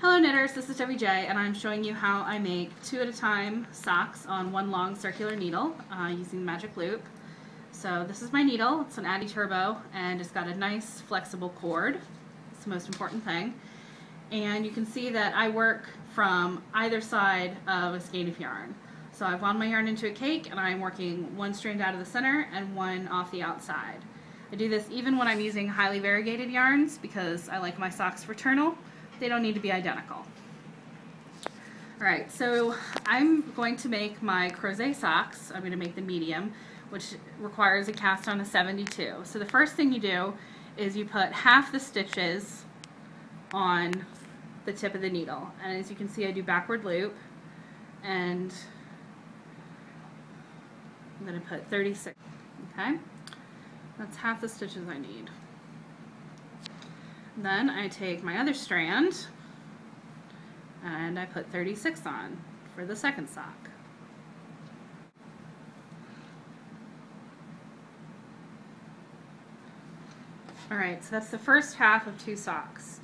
Hello knitters, this is Debbie J, and I'm showing you how I make 2 at a time socks on one long circular needle using the magic loop. So this is my needle. It's an Addi Turbo and it's got a nice flexible cord. It's the most important thing. And you can see that I work from either side of a skein of yarn. So I've wound my yarn into a cake and I'm working one strand out of the center and one off the outside. I do this even when I'm using highly variegated yarns because I like my socks fraternal. They don't need to be identical. Alright, so I'm going to make my crochet socks. I'm going to make the medium, which requires a cast on of 72. So the first thing you do is you put half the stitches on the tip of the needle. And as you can see, I do backward loop, and I'm going to put 36. Okay? That's half the stitches I need. Then I take my other strand and I put 36 on for the second sock. Alright, so that's the first half of 2 socks.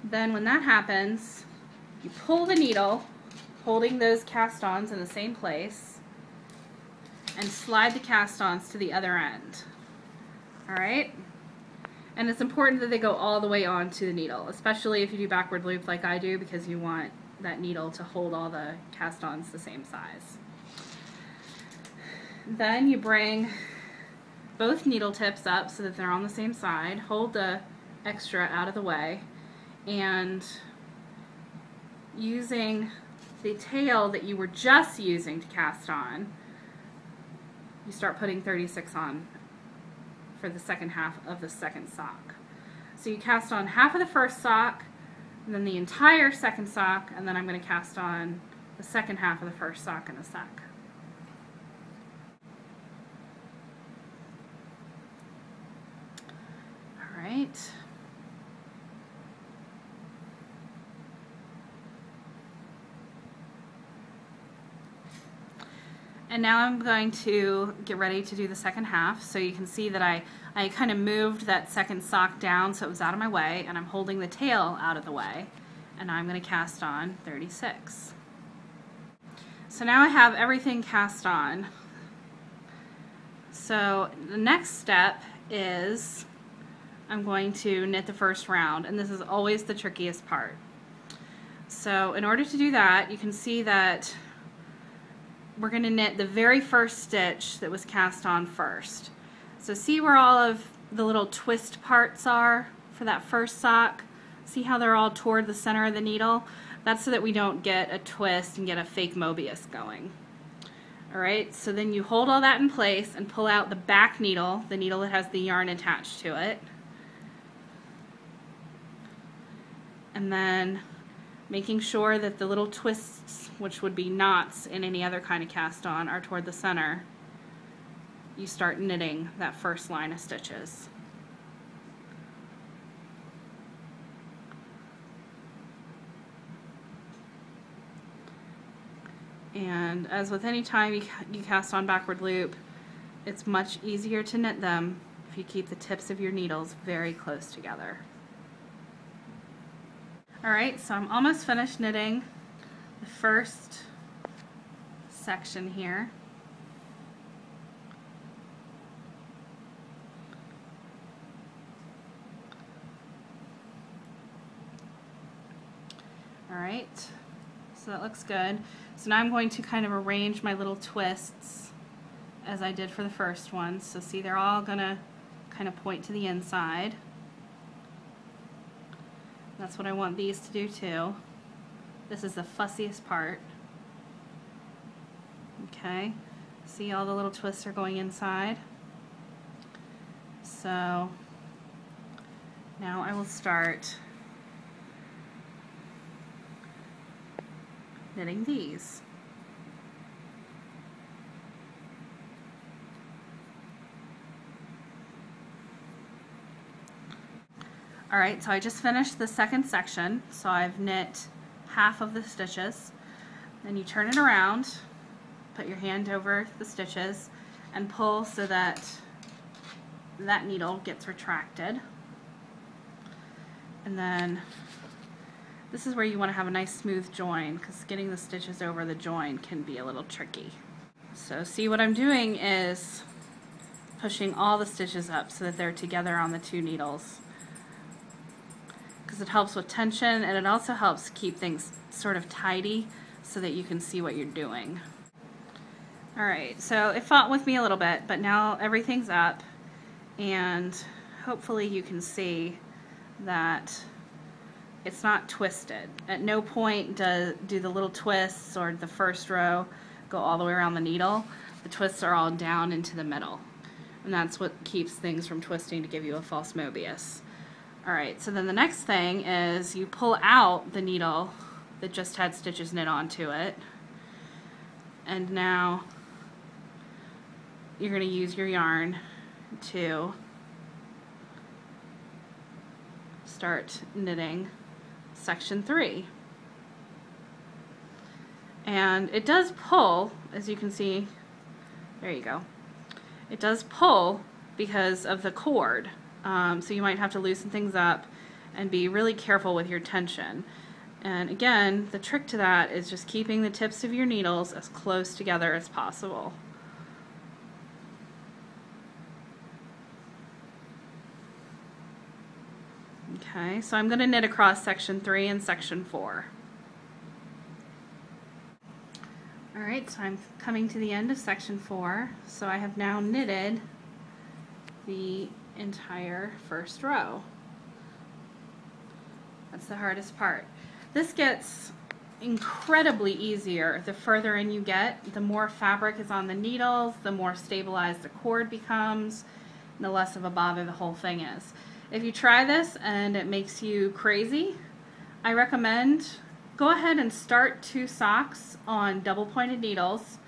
Then when that happens, you pull the needle, holding those cast-ons in the same place, and slide the cast-ons to the other end. Alright? And it's important that they go all the way onto the needle, especially if you do backward loop like I do, because you want that needle to hold all the cast-ons the same size. Then you bring both needle tips up so that they're on the same side, hold the extra out of the way, and using the tail that you were just using to cast on, you start putting 36 on for the second half of the second sock. So you cast on half of the first sock, and then the entire second sock, and then I'm going to cast on the second half of the first sock in a sec. Alright. And now I'm going to get ready to do the second half. So you can see that I kind of moved that second sock down so it was out of my way, and I'm holding the tail out of the way, and I'm going to cast on 36. So now I have everything cast on. So the next step is I'm going to knit the first round, and this is always the trickiest part. So in order to do that, you can see that we're going to knit the very first stitch that was cast on first. So see where all of the little twist parts are for that first sock? See how they're all toward the center of the needle? That's so that we don't get a twist and get a fake Mobius going. Alright, so then you hold all that in place and pull out the back needle, the needle that has the yarn attached to it. And then making sure that the little twists, which would be knots in any other kind of cast on, are toward the center, you start knitting that first line of stitches. And as with any time you cast on backward loop, it's much easier to knit them if you keep the tips of your needles very close together. Alright, so I'm almost finished knitting the first section here. Alright, so that looks good. So now I'm going to kind of arrange my little twists as I did for the first one. So see, they're all going to kind of point to the inside. That's what I want these to do too. This is the fussiest part. Okay, see all the little twists are going inside. So now I will start knitting these. Alright, so I just finished the second section, so I've knit half of the stitches. Then you turn it around, put your hand over the stitches, and pull so that that needle gets retracted. And then This is where you want to have a nice smooth join, because getting the stitches over the join can be a little tricky. So see, what I'm doing is pushing all the stitches up so that they're together on the 2 needles, because it helps with tension, and it also helps keep things sort of tidy so that you can see what you're doing. Alright, so it fought with me a little bit, but now everything's up, and hopefully you can see that it's not twisted. At no point do the little twists or the first row go all the way around the needle. The twists are all down into the middle, and that's what keeps things from twisting to give you a false Mobius. Alright, so then the next thing is you pull out the needle that just had stitches knit onto it, and now you're going to use your yarn to start knitting section 3. And it does pull, as you can see, there you go. It does pull because of the cord, so you might have to loosen things up and be really careful with your tension. And again, the trick to that is just keeping the tips of your needles as close together as possible. Okay, so I'm going to knit across section 3 and section 4. Alright, so I'm coming to the end of section 4, so I have now knitted the entire first row. That's the hardest part. This gets incredibly easier the further in you get. The more fabric is on the needles, the more stabilized the cord becomes, and the less of a bother the whole thing is. If you try this and it makes you crazy, I recommend go ahead and start 2 socks on double pointed needles,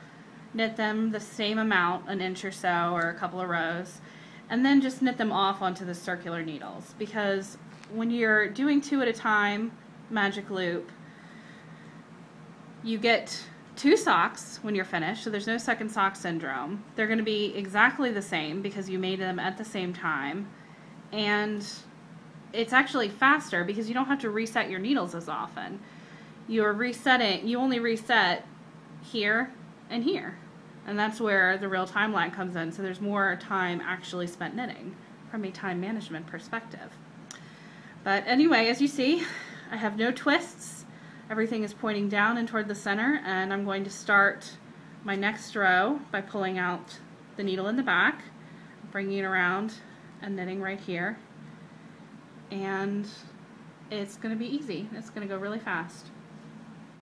knit them the same amount, an inch or so or a couple of rows, and then just knit them off onto the circular needles, because when you're doing 2 at a time, magic loop, you get 2 socks when you're finished, so there's no second sock syndrome. They're going to be exactly the same because you made them at the same time. And it's actually faster because you don't have to reset your needles as often. You only reset here and here. And that's where the real time lag comes in. So there's more time actually spent knitting from a time management perspective. But anyway, as you see, I have no twists. Everything is pointing down and toward the center, and I'm going to start my next row by pulling out the needle in the back, bringing it around and knitting right here, and it's going to be easy. It's going to go really fast.